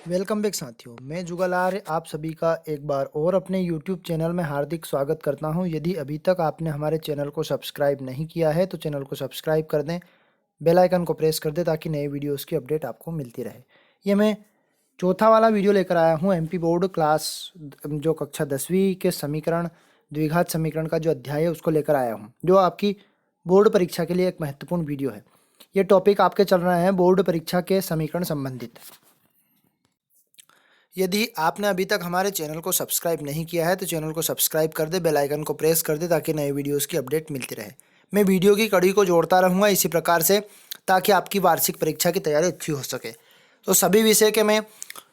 Welcome back साथियों, मैं जुगल आर्य आप सभी का एक बार और अपने YouTube चैनल में हार्दिक स्वागत करता हूं। यदि अभी तक आपने हमारे चैनल को सब्सक्राइब नहीं किया है तो चैनल को सब्सक्राइब कर दें, बेल आइकन को प्रेस कर दें ताकि नए वीडियोस की अपडेट आपको मिलती रहे। ये मैं चौथा वाला वीडियो लेकर आया हूँ MP बोर्ड क्लास जो कक्षा 10वीं के समीकरण द्विघात समीकरण का जो अध्याय है उसको लेकर आया हूँ, जो आपकी बोर्ड परीक्षा के लिए एक महत्वपूर्ण वीडियो है। ये टॉपिक आपके चल रहे हैं बोर्ड परीक्षा के समीकरण संबंधित। यदि आपने अभी तक हमारे चैनल को सब्सक्राइब नहीं किया है तो चैनल को सब्सक्राइब कर दे, बेल आइकन को प्रेस कर दे ताकि नए वीडियोस की अपडेट मिलती रहे। मैं वीडियो की कड़ी को जोड़ता रहूँगा इसी प्रकार से, ताकि आपकी वार्षिक परीक्षा की तैयारी अच्छी हो सके। तो सभी विषय के मैं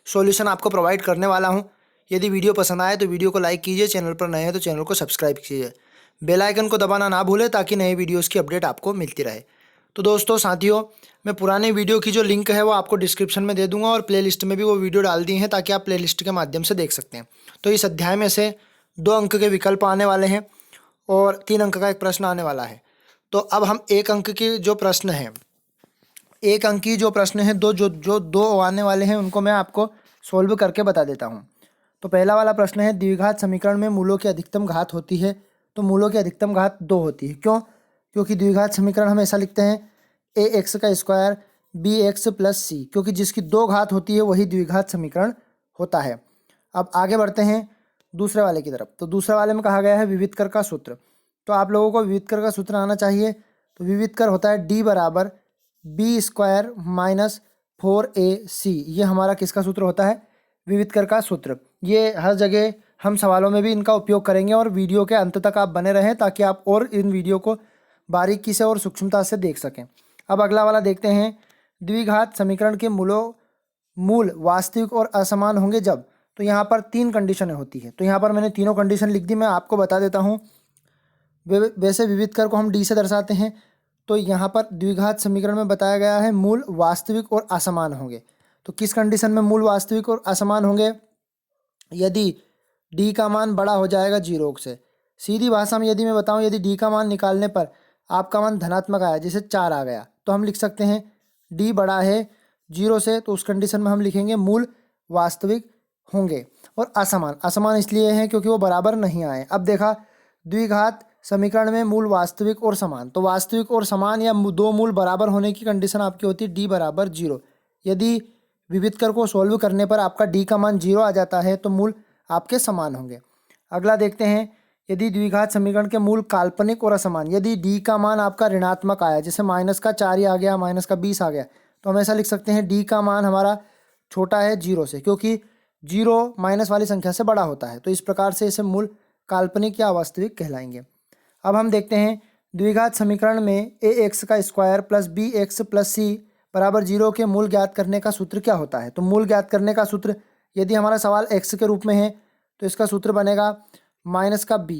सॉल्यूशन आपको प्रोवाइड करने वाला हूँ। यदि वीडियो पसंद आए तो वीडियो को लाइक कीजिए, चैनल पर नए हैं तो चैनल को सब्सक्राइब कीजिए, बेल आइकन को दबाना ना भूलें ताकि नए वीडियोज़ की अपडेट आपको मिलती रहे। तो दोस्तों साथियों, मैं पुराने वीडियो की जो लिंक है वो आपको डिस्क्रिप्शन में दे दूंगा और प्लेलिस्ट में भी वो वीडियो डाल दी है ताकि आप प्लेलिस्ट के माध्यम से देख सकते हैं। तो इस अध्याय में से 2 अंक के विकल्प आने वाले हैं और 3 अंक का एक प्रश्न आने वाला है। तो अब हम 1 अंक की जो प्रश्न है, 1 अंक की जो प्रश्न है, जो दो आने वाले हैं उनको मैं आपको सोल्व करके बता देता हूँ। तो पहला वाला प्रश्न है, द्विघात समीकरण में मूलों की अधिकतम घात होती है तो मूलों की अधिकतम घात 2 होती है। क्यों? क्योंकि द्विघात समीकरण हम ऐसा लिखते हैं ax का स्क्वायर bx प्लस सी, क्योंकि जिसकी 2 घात होती है वही द्विघात समीकरण होता है। अब आगे बढ़ते हैं दूसरे वाले की तरफ। तो दूसरे वाले में कहा गया है विवितकर का सूत्र। तो आप लोगों को विवितकर का सूत्र आना चाहिए। तो विवितकर होता है d बराबर बी स्क्वायर माइनस 4ac। ये हमारा किसका सूत्र होता है? विवितकर का सूत्र। ये हर जगह हम सवालों में भी इनका उपयोग करेंगे और वीडियो के अंत तक आप बने रहें ताकि आप और इन वीडियो को बारीकी से और सूक्ष्मता से देख सकें। अब अगला वाला देखते हैं, द्विघात समीकरण के मूल वास्तविक और असमान होंगे जब। तो यहाँ पर 3 कंडीशनें होती है। तो यहाँ पर मैंने तीनों कंडीशन लिख दी, मैं आपको बता देता हूँ। वैसे विविधकर को हम डी से दर्शाते हैं। तो यहाँ पर द्विघात समीकरण में बताया गया है मूल वास्तविक और असमान होंगे। तो किस कंडीशन में मूल वास्तविक और असमान होंगे? यदि डी का मान बड़ा हो जाएगा 0 से। सीधी भाषा में यदि मैं बताऊं, यदि डी का मान निकालने पर आपका मान धनात्मक आया, जैसे 4 आ गया, तो हम लिख सकते हैं डी बड़ा है 0 से, तो उस कंडीशन में हम लिखेंगे मूल वास्तविक होंगे। और असमान इसलिए है क्योंकि वो बराबर नहीं आए। अब देखा, द्विघात समीकरण में मूल वास्तविक और समान, तो वास्तविक और समान या 2 मूल बराबर होने की कंडीशन आपकी होती है डी बराबर 0। यदि विविधकर को सोल्व करने पर आपका डी का मान 0 आ जाता है तो मूल आपके समान होंगे। अगला देखते हैं, यदि द्विघात समीकरण के मूल काल्पनिक और असमान, यदि डी का मान आपका ऋणात्मक आया, जैसे माइनस का 4 ही आ गया, माइनस का 20 आ गया, तो हम ऐसा लिख सकते हैं डी का मान हमारा छोटा है 0 से, क्योंकि 0 माइनस वाली संख्या से बड़ा होता है। तो इस प्रकार से इसे मूल काल्पनिक या वास्तविक कहलाएंगे। अब हम देखते हैं, द्विघात समीकरण में ax का स्क्वायर प्लस bx प्लस सी बराबर 0 के मूल ज्ञात करने का सूत्र क्या होता है? तो मूल ज्ञात करने का सूत्र, यदि हमारा सवाल x के रूप में है तो इसका सूत्र बनेगा माइनस का b,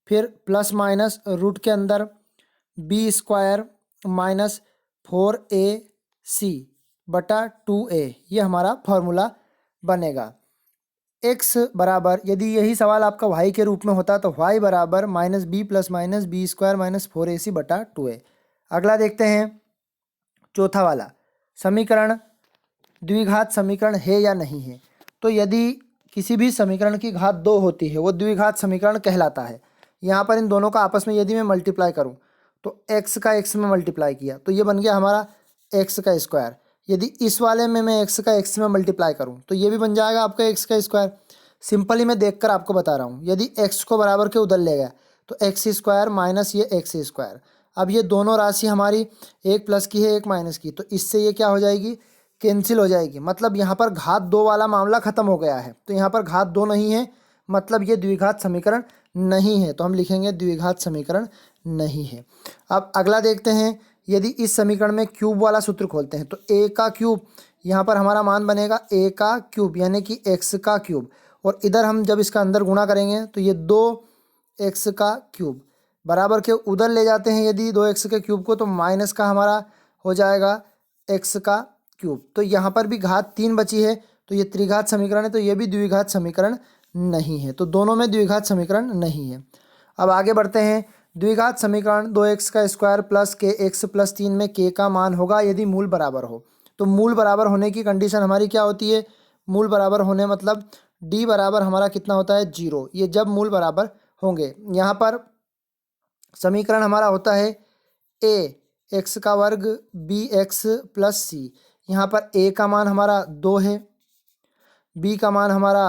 फिर प्लस माइनस रूट के अंदर बी स्क्वायर माइनस 4ac बटा 2a, ये हमारा फॉर्मूला बनेगा। x बराबर, यदि यही सवाल आपका y के रूप में होता तो y बराबर minus b plus minus b square minus 4ac बटा 2a। अगला देखते हैं, चौथा वाला समीकरण द्विघात समीकरण है या नहीं है। तो यदि किसी भी समीकरण की घात 2 होती है वो द्विघात समीकरण कहलाता है। यहाँ पर इन दोनों का आपस में यदि मैं मल्टीप्लाई करूँ, तो x का x में मल्टीप्लाई किया तो ये बन गया हमारा x का स्क्वायर। यदि इस वाले में मैं x का x में मल्टीप्लाई करूँ तो ये भी बन जाएगा आपका x का स्क्वायर। सिंपली मैं देखकर आपको बता रहा हूँ, यदि x को बराबर के उधर ले गया तो x स्क्वायर माइनस ये x स्क्वायर। अब ये दोनों राशि हमारी एक प्लस की है एक माइनस की, तो इससे ये क्या हो जाएगी? कैंसिल हो जाएगी। मतलब यहाँ पर घात 2 वाला मामला खत्म हो गया है। तो यहाँ पर घात 2 नहीं है, मतलब ये द्विघात समीकरण नहीं है। तो हम लिखेंगे द्विघात समीकरण नहीं है। अब अगला देखते हैं, यदि इस समीकरण में क्यूब वाला सूत्र खोलते हैं तो a का क्यूब, यहाँ पर हमारा मान बनेगा a का क्यूब यानी कि x का क्यूब, और इधर हम जब इसका अंदर गुणा करेंगे तो ये 2x का क्यूब बराबर के उधर ले जाते हैं यदि 2x के क्यूब को, तो माइनस का हमारा हो जाएगा x का क्यूब। तो यहाँ पर भी घात 3 बची है, तो ये त्रिघात समीकरण है, तो ये भी द्विघात समीकरण नहीं है। तो दोनों में द्विघात समीकरण नहीं है। अब आगे बढ़ते हैं, द्विघात समीकरण 2x का स्क्वायर प्लस के x प्लस 3 में k का मान होगा यदि मूल बराबर हो। तो मूल बराबर होने की कंडीशन हमारी क्या होती है? मूल बराबर होने मतलब डी बराबर हमारा कितना होता है 0, ये जब मूल बराबर होंगे। यहाँ पर समीकरण हमारा होता है ए एक्स का वर्ग बी एक्स प्लस सी। यहाँ पर ए का मान हमारा 2 है, बी का मान हमारा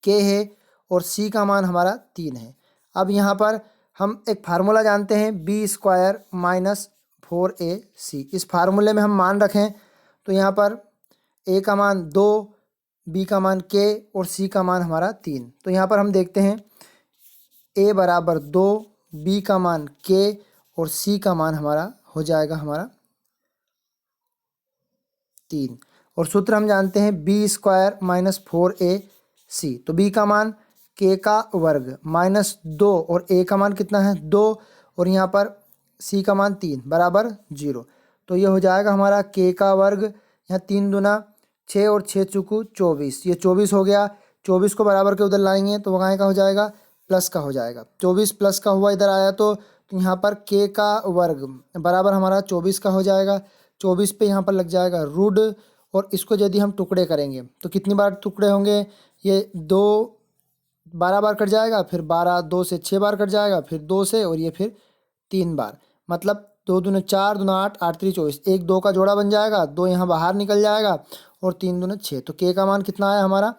के है और सी का मान हमारा 3 है। अब यहाँ पर हम एक फार्मूला जानते हैं b² माइनस 4ac। इस फार्मूले में हम मान रखें तो यहाँ पर a का मान 2, b का मान k और c का मान हमारा 3। तो यहाँ पर हम देखते हैं a बराबर 2, b का मान k और c का मान हमारा हो जाएगा हमारा 3। और सूत्र हम जानते हैं b² माइनस 4ac। तो b का मान k का वर्ग माइनस 2 और a का मान कितना है 2 और यहाँ पर c का मान 3 बराबर 0। तो ये हो जाएगा हमारा k का वर्ग, यहाँ 3 दूना 6 और 6 चुकू 24, ये 24 हो गया। 24 को बराबर के उधर लाएंगे तो वहाँ का हो जाएगा प्लस का हो जाएगा। 24 प्लस का हुआ इधर आया तो यहाँ पर k का वर्ग बराबर हमारा 24 का हो जाएगा। 24 पे यहाँ पर लग जाएगा रूट और इसको यदि हम टुकड़े करेंगे तो कितनी बार टुकड़े होंगे, ये 2 12 बार कट जाएगा, फिर 12 2 से 6 बार कट जाएगा, फिर 2 से और ये फिर 3 बार, मतलब 2 दूने 4 दूना 8 8 3 24, 1 2 का जोड़ा बन जाएगा, 2 यहाँ बाहर निकल जाएगा और 3 दूने 6। तो के का मान कितना आया हमारा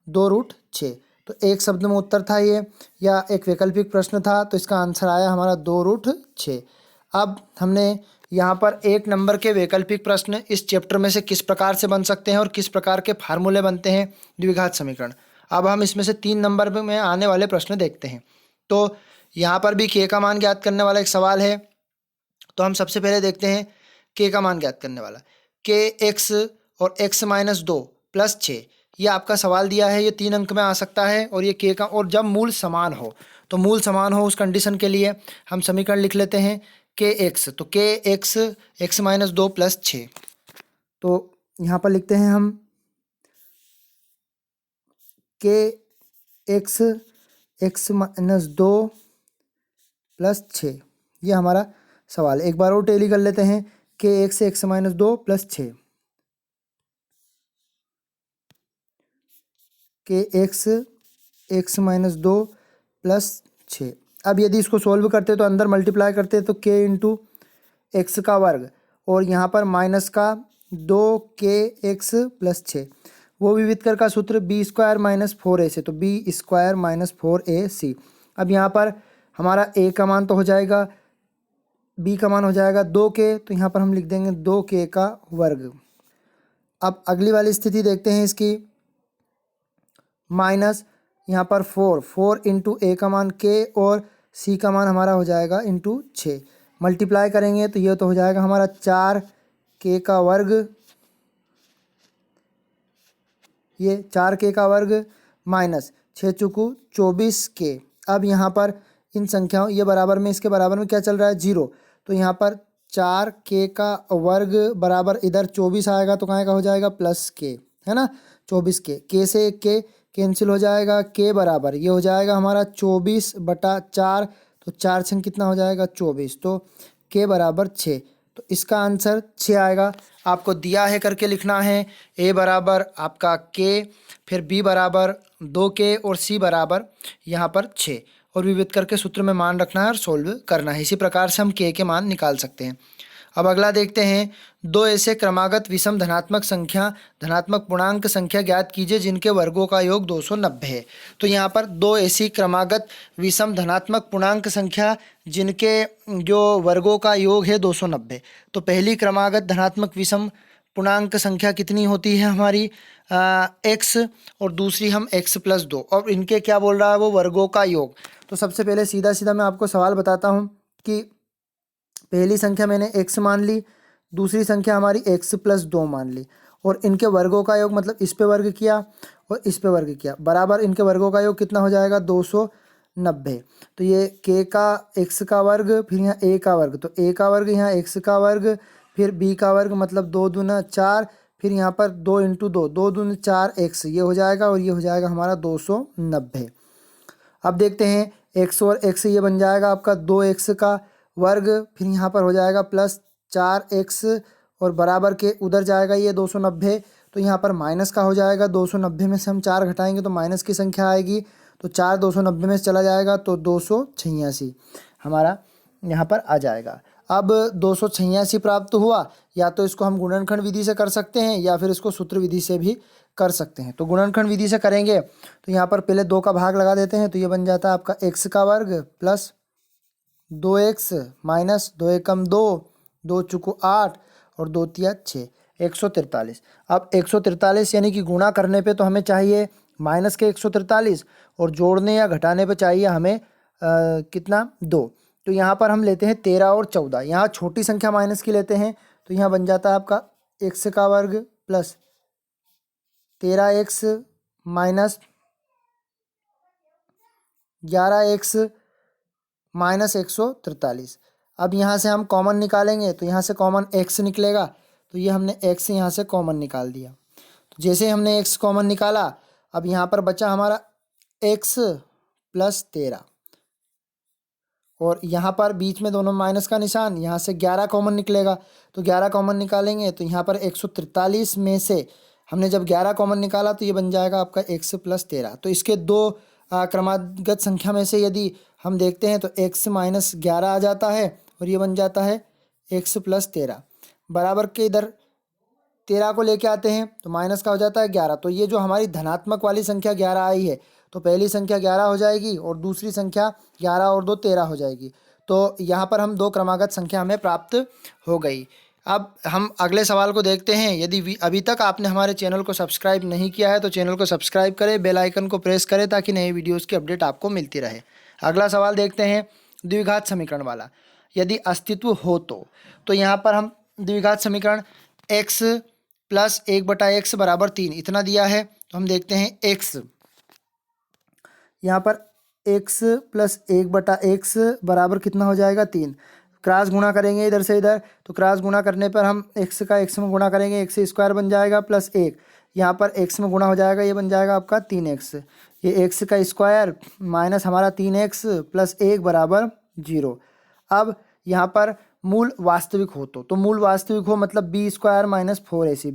2√6। तो एक शब्द में उत्तर था ये, या एक वैकल्पिक प्रश्न था, तो इसका आंसर आया हमारा 2√6। अब हमने यहाँ पर 1 नंबर के वैकल्पिक प्रश्न इस चैप्टर में से किस प्रकार से बन सकते हैं और किस प्रकार के फार्मूले बनते हैं द्विघात समीकरण। अब हम इसमें से 3 नंबर में आने वाले प्रश्न देखते हैं। तो यहाँ पर भी के का मान ज्ञात करने वाला एक सवाल है। तो हम सबसे पहले देखते हैं के का मान ज्ञात करने वाला, के एक्स और x माइनस 2 प्लस 6, ये आपका सवाल दिया है, ये 3 अंक में आ सकता है। और ये के का, और जब मूल समान हो, तो मूल समान हो उस कंडीशन के लिए हम समीकरण लिख लेते हैं के एक्स। तो के एक्स x माइनस 2 प्लस 6, तो यहाँ पर लिखते हैं हम के एक्स x माइनस 2 प्लस 6, ये हमारा सवाल। एक बार और टेली कर लेते हैं, के एक्स x माइनस 2 प्लस 6, के एक्स माइनस 2 प्लस 6। अब यदि इसको सोल्व करते तो अंदर मल्टीप्लाई करते तो के इंटू एक्स का वर्ग और यहाँ पर माइनस का 2kx प्लस 6, वो विविधकर का सूत्र b² माइनस 4ac, तो b² माइनस 4ac। अब यहाँ पर हमारा a का मान तो हो जाएगा, b का मान हो जाएगा 2k, तो यहाँ पर हम लिख देंगे 2k का वर्ग। अब अगली वाली स्थिति देखते हैं इसकी, माइनस यहाँ पर 4 इंटू a का मान k और c का मान हमारा हो जाएगा इंटू 6, मल्टीप्लाई करेंगे तो ये तो हो जाएगा हमारा 4k का वर्ग, ये 4k का वर्ग माइनस 6 चुकू 24k। अब यहाँ पर इन संख्याओं, ये बराबर में इसके बराबर में क्या चल रहा है 0, तो यहाँ पर 4k का वर्ग बराबर इधर 24 आएगा, तो कहाँ का हो जाएगा प्लस k, है ना 24k। k से एक k कैंसिल हो जाएगा, k बराबर ये हो जाएगा हमारा 24/4, तो 4 छन कितना हो जाएगा 24, तो k बराबर 6। तो इसका आंसर 6 आएगा। आपको दिया है करके लिखना है, a बराबर आपका k, फिर b बराबर 2k और c बराबर यहाँ पर 6, और विविध करके सूत्र में मान रखना है और सोल्व करना है। इसी प्रकार से हम k के मान निकाल सकते हैं। अब अगला देखते हैं, 2 ऐसे क्रमागत विषम धनात्मक संख्या धनात्मक पूर्णांक संख्या ज्ञात कीजिए जिनके वर्गों का योग 290 है। तो यहाँ पर 2 ऐसी क्रमागत विषम धनात्मक पूर्णांक संख्या जिनके जो वर्गों का योग है 290। तो पहली क्रमागत धनात्मक विषम पूर्णांक संख्या कितनी होती है हमारी x, और दूसरी हम x प्लस 2, और इनके क्या बोल रहा है वो वर्गों का योग। तो सबसे पहले सीधा सीधा मैं आपको सवाल बताता हूँ कि पहली संख्या मैंने x मान ली, दूसरी संख्या हमारी x प्लस 2 मान ली, और इनके वर्गों का योग मतलब इस पे वर्ग किया और इस पे वर्ग किया, बराबर इनके वर्गों का योग कितना हो जाएगा 290। तो ये k का x का वर्ग, फिर यहाँ a का वर्ग, तो a का वर्ग यहाँ x का वर्ग, फिर b का वर्ग मतलब 2 दूना 4, फिर यहाँ पर 2 इंटू 2, 2 दूना 4x, ये हो जाएगा और ये हो जाएगा हमारा 290। अब देखते हैं x और x, ये बन जाएगा आपका 2x का वर्ग, फिर यहाँ पर हो जाएगा प्लस 4x और बराबर के उधर जाएगा ये 290, तो यहाँ पर माइनस का हो जाएगा, 290 में से हम 4 घटाएंगे तो माइनस की संख्या आएगी, तो 4 290 में से चला जाएगा तो 286 हमारा यहाँ पर आ जाएगा। अब 286 प्राप्त हुआ, या तो इसको हम गुणनखंड विधि से कर सकते हैं या फिर इसको सूत्र विधि से भी कर सकते हैं। तो गुणनखंड विधि से करेंगे तो यहाँ पर पहले 2 का भाग लगा देते हैं, तो ये बन जाता है आपका x का वर्ग प्लस 2x माइनस 2 एकम 2, 2 चुको 8 और 2 तिया 6, 143। अब 143 यानी कि गुणा करने पे तो हमें चाहिए माइनस के 143 और जोड़ने या घटाने पे चाहिए हमें कितना 2। तो यहाँ पर हम लेते हैं 13 और 14, यहाँ छोटी संख्या माइनस की लेते हैं, तो यहाँ बन जाता है आपका x का वर्ग plus 13x minus 11x minus 143। अब यहाँ से हम कॉमन निकालेंगे तो यहाँ से कॉमन x निकलेगा, तो ये हमने x यहाँ से कॉमन निकाल दिया। तो जैसे हमने x कॉमन निकाला, अब यहाँ पर बचा हमारा x प्लस 13 और यहाँ पर बीच में दोनों माइनस का निशान, यहाँ से 11 कॉमन निकलेगा, तो 11 कॉमन निकालेंगे तो यहाँ पर 143 में से हमने जब 11 कॉमन निकाला तो ये बन जाएगा आपका x प्लस 13। तो इसके दो क्रमागत संख्या में से यदि हम देखते हैं तो x माइनस 11 आ जाता है और ये बन जाता है x प्लस 13। बराबर के इधर 13 को लेके आते हैं तो माइनस का हो जाता है 11। तो ये जो हमारी धनात्मक वाली संख्या 11 आई है, तो पहली संख्या 11 हो जाएगी और दूसरी संख्या 11 और 2 13 हो जाएगी। तो यहाँ पर हम 2 क्रमागत संख्या हमें प्राप्त हो गई। अब हम अगले सवाल को देखते हैं। यदि अभी तक आपने हमारे चैनल को सब्सक्राइब नहीं किया है तो चैनल को सब्सक्राइब करें, बेल आइकन को प्रेस करें ताकि नए वीडियोज़ की अपडेट आपको मिलती रहे। अगला सवाल देखते हैं द्विघात समीकरण वाला। यदि अस्तित्व हो तो यहाँ पर हम द्विघात समीकरण x प्लस 1/x बराबर 3 इतना दिया है, तो हम देखते हैं x, यहाँ पर x प्लस 1/x बराबर कितना हो जाएगा 3। क्रॉस गुणा करेंगे इधर से इधर, तो क्रॉस गुणा करने पर हम x का x में गुणा करेंगे, x स्क्वायर बन जाएगा प्लस 1, यहाँ पर x में गुणा हो जाएगा, ये बन जाएगा आपका 3x। ये x का स्क्वायर माइनस हमारा 3x प्लस 1 बराबर 0। अब यहाँ पर मूल वास्तविक हो तो मूल वास्तविक हो मतलब b square minus 4ac,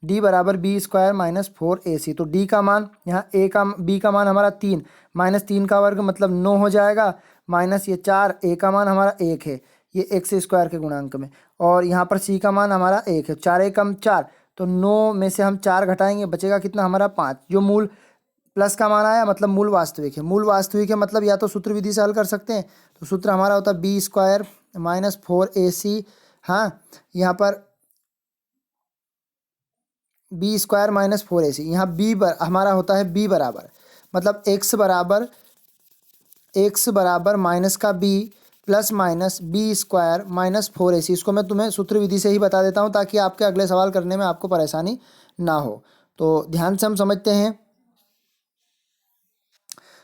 D बराबर बी स्क्वायर माइनस 4ac। तो डी का मान यहाँ बी का मान हमारा 3 माइनस 3 का वर्ग मतलब 9 हो जाएगा, माइनस ये 4, ए का मान हमारा 1 है ये एक्स स्क्वायर के गुणांक में, और यहाँ पर सी का मान हमारा 1 है। 4 एकम 4, तो 9 में से हम 4 घटाएंगे, बचेगा कितना हमारा 5। जो मूल प्लस का मान आया मतलब मूल वास्तविक है। मूल वास्तविक है मतलब या तो सूत्र विधि से हल कर सकते हैं, तो सूत्र हमारा होता है बी स्क्वायर माइनस 4ac। हाँ, यहाँ पर बी स्क्वायर माइनस 4ac, यहाँ हमारा होता है बी बराबर मतलब एक्स बराबर माइनस का b plus minus b square minus 4ac। इसको मैं तुम्हें सूत्र विधि से ही बता देता हूँ ताकि आपके अगले सवाल करने में आपको परेशानी ना हो। तो ध्यान से हम समझते हैं।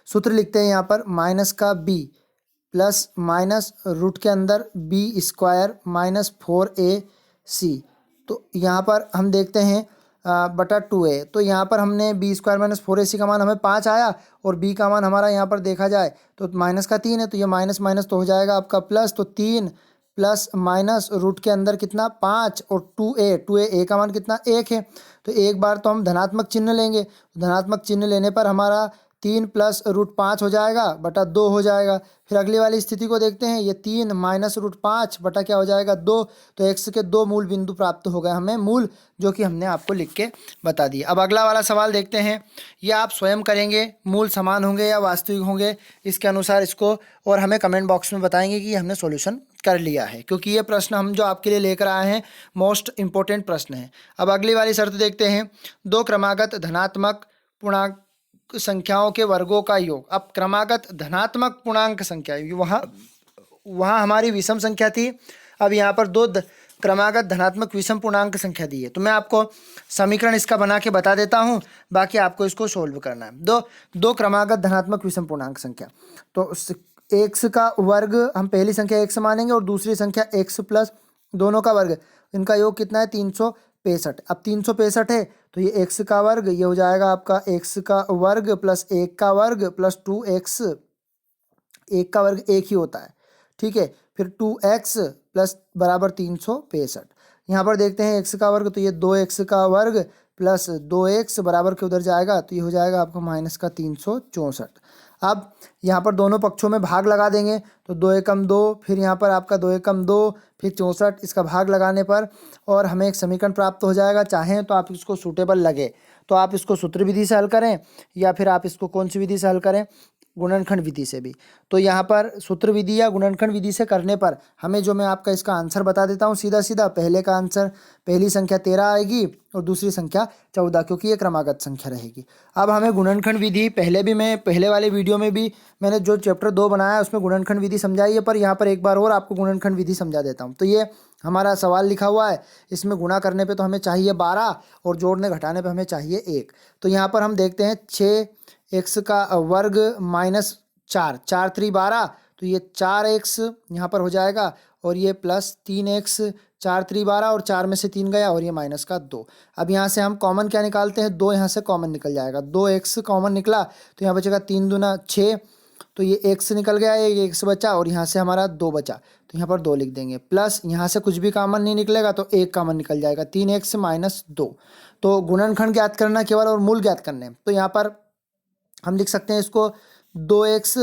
सूत्र लिखते हैं यहाँ पर माइनस का बी प्लस माइनस रूट के अंदर बी स्क्वायर माइनस 4ac। तो यहाँ पर हम देखते हैं बटा 2a, तो यहाँ पर हमने बी स्क्वायर माइनस 4ac का मान हमें 5 आया और b का मान हमारा यहाँ पर देखा जाए तो माइनस का 3 है, तो ये माइनस माइनस तो हो जाएगा आपका प्लस, तो 3 प्लस माइनस रूट के अंदर कितना 5 और 2a का मान कितना 1 है। तो एक बार तो हम धनात्मक चिन्ह लेंगे, धनात्मक चिन्ह लेने पर हमारा 3 प्लस रूट 5 हो जाएगा बटा 2 हो जाएगा। फिर अगली वाली स्थिति को देखते हैं, ये 3 माइनस रूट 5 बटा क्या हो जाएगा 2। तो x के 2 मूल बिंदु प्राप्त हो गए हमें, मूल जो कि हमने आपको लिख के बता दिए। अब अगला वाला सवाल देखते हैं। ये आप स्वयं करेंगे, मूल समान होंगे या वास्तविक होंगे इसके अनुसार इसको, और हमें कमेंट बॉक्स में बताएंगे कि हमने सॉल्यूशन कर लिया है, क्योंकि ये प्रश्न हम जो आपके लिए लेकर आए हैं मोस्ट इंपॉर्टेंट प्रश्न है। अब अगली वाली शर्त देखते हैं। 2 क्रमागत धनात्मक पूर्णांक संख्याओं के वर्गों का योग। अब क्रमागत धनात्मक पूर्णांक संख्या, वहाँ हमारी विषम संख्या थी, अब यहाँ पर 2 क्रमागत धनात्मक विषम पूर्णांक संख्या दी है। तो मैं आपको समीकरण इसका बना के बता देता हूँ, बाकी आपको इसको सोल्व करना है। दो क्रमागत धनात्मक विषम पूर्णांक संख्या, तो एक्स का वर्ग हम पहली संख्या एक्स मानेंगे और दूसरी संख्या एक्स प्लस दोनों का वर्ग, इनका योग कितना है 365। अब 365 है तो ये x का वर्ग, ये हो जाएगा आपका x का वर्ग प्लस 1 का वर्ग प्लस 2x, 1 का वर्ग 1 ही होता है, ठीक है। फिर 2x प्लस बराबर 365, यहाँ पर देखते हैं x का वर्ग, तो ये 2x का वर्ग प्लस 2x बराबर के उधर जाएगा, तो ये हो जाएगा आपका माइनस का 364। अब यहाँ पर दोनों पक्षों में भाग लगा देंगे, तो 2 एकम 2, फिर यहाँ पर आपका 2 एकम 2, फिर 64, इसका भाग लगाने पर और हमें एक समीकरण प्राप्त हो जाएगा। चाहें तो आप इसको सूटेबल लगे तो आप इसको सूत्र विधि से हल करें, या फिर आप इसको कौन सी विधि से हल करें, गुणनखंड विधि से भी। तो यहाँ पर सूत्र विधि या गुणनखंड विधि से करने पर हमें जो, मैं आपका इसका आंसर बता देता हूँ सीधा सीधा। पहले का आंसर, पहली संख्या 13 आएगी और दूसरी संख्या 14, क्योंकि ये क्रमागत संख्या रहेगी। अब हमें गुणनखंड विधि, पहले भी मैं पहले वाले वीडियो में भी मैंने जो चैप्टर 2 बनाया उसमें गुणनखंड विधि समझाई है, पर यहाँ पर एक बार और आपको गुणनखंड विधि समझा देता हूँ। तो ये हमारा सवाल लिखा हुआ है, इसमें गुणा करने पे तो हमें चाहिए 12 और जोड़ने घटाने पे हमें चाहिए 1। तो यहाँ पर हम देखते हैं 6x का वर्ग माइनस 4, 4 3 12, तो ये 4x यहाँ पर हो जाएगा, और ये प्लस 3x, 4 3 12 और 4 में से 3 गया और ये माइनस का 2। अब यहाँ से हम कॉमन क्या निकालते हैं, 2 यहाँ से कॉमन निकल जाएगा, 2x कॉमन निकला तो यहाँ बचेगा 3 दूना 6, तो ये x निकल गया, ये x बचा और यहाँ से हमारा 2 बचा, तो यहाँ पर 2 लिख देंगे। प्लस यहाँ से कुछ भी कॉमन नहीं निकलेगा तो 1 कॉमन निकल जाएगा, 3x माइनस 2। तो गुणनखंड ज्ञात करना केवल और मूल ज्ञात करने, तो यहाँ पर हम लिख सकते हैं इसको 2x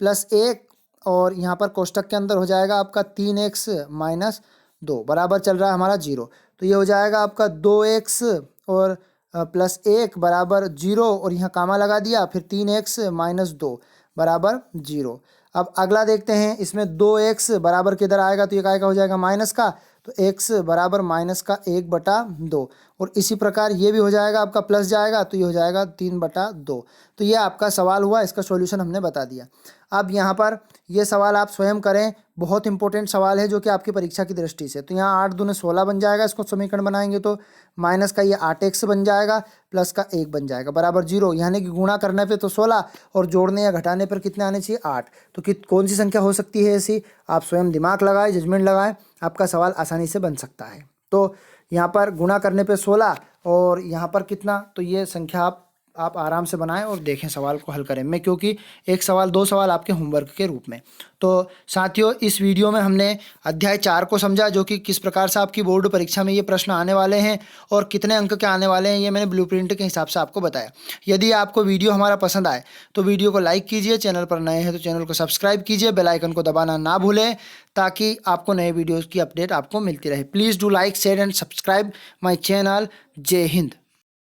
प्लस 1, और यहाँ पर कोष्टक के अंदर हो जाएगा आपका 3x माइनस 2 बराबर चल रहा है हमारा 0। तो ये हो जाएगा आपका 2x और प्लस 1 बराबर 0, और यहाँ कामा लगा दिया, फिर 3x माइनस 2 बराबर 0। अब अगला देखते हैं, इसमें 2x बराबर किधर आएगा, तो ये काय का हो जाएगा माइनस का, तो x बराबर माइनस का 1/2, और इसी प्रकार ये भी हो जाएगा आपका प्लस जाएगा, तो ये हो जाएगा 3/2। तो ये आपका सवाल हुआ, इसका सॉल्यूशन हमने बता दिया। अब यहाँ पर ये सवाल आप स्वयं करें, बहुत इंपॉर्टेंट सवाल है जो कि आपकी परीक्षा की दृष्टि से। तो यहाँ 8 दूने 16 बन जाएगा, इसको समीकरण बनाएंगे तो माइनस का ये 8x बन जाएगा, प्लस का 1 बन जाएगा बराबर 0, यानी कि गुणा करने पे तो 16 और जोड़ने या घटाने पर कितने आने चाहिए, 8। तो कौन सी संख्या हो सकती है ऐसी, आप स्वयं दिमाग लगाएं, जजमेंट लगाएं, आपका सवाल आसानी से बन सकता है। तो यहाँ पर गुणा करने पे 16 और यहाँ पर कितना, तो ये संख्या आप आराम से बनाएं और देखें, सवाल को हल करें। मैं क्योंकि एक सवाल 2 सवाल आपके होमवर्क के रूप में। तो साथियों, इस वीडियो में हमने अध्याय 4 को समझा, जो कि किस प्रकार से आपकी बोर्ड परीक्षा में ये प्रश्न आने वाले हैं और कितने अंक के आने वाले हैं, ये मैंने ब्लूप्रिंट के हिसाब से आपको बताया। यदि आपको वीडियो हमारा पसंद आए तो वीडियो को लाइक कीजिए, चैनल पर नए हैं तो चैनल को सब्सक्राइब कीजिए, बेल आइकन को दबाना ना भूलें, ताकि आपको नए वीडियोज़ की अपडेट आपको मिलती रहे। Please do like, share and subscribe my channel. जय हिंद।